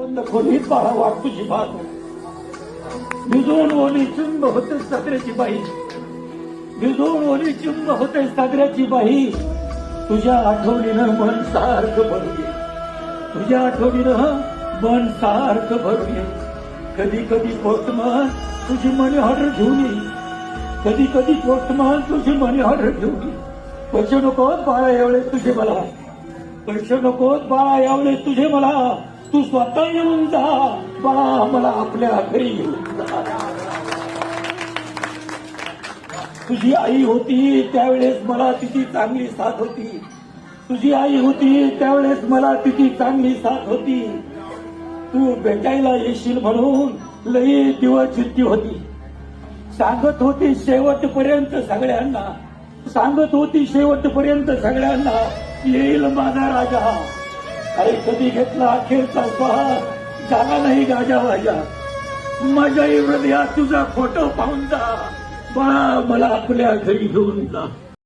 बंद खोलीत बाळा वाट तुझी पाहतो. भिजून ओली चुंब होते सागऱ्याची बाई, भिजून ओली चुंब होते सागऱ्याची बाई. तुझ्या आठवणीनं मन सारखं भरून ये, तुझ्या आठवणीनं मन सारखं भरून ये. कधी कधी पोस्टमन तुझी मनी ऑर्डर घेऊन ये, कधी कधी पोस्टमन तुझी मनी ऑर्डर घेऊन ये. पैसे नकोत बाळा एवढे तुझे मला, पैसे नकोत बाळा एवढे तुझे मला. तू स्वतः येऊन जा बाळा, मला आपल्या घरी घेऊन जा. तुझी आई होती त्यावेळेस मला तिची चांगली साथ होती, तुझी आई होती त्यावेळेस मला तिची चांगली साथ होती. तू भेटायला येशील म्हणून लई दिवस चित्ती होती. सांगत होती शेवटपर्यंत सगळ्यांना, सांगत होती शेवटपर्यंत सगळ्यांना, येईल माझा राजा. अरे कधी घेतला अखेरचा श्वास, झाला नाही गाजा वाजा. माझ्या हृदयात तुझा फोटो पाहून जा बाळा, मला आपल्या घरी घेऊन जा.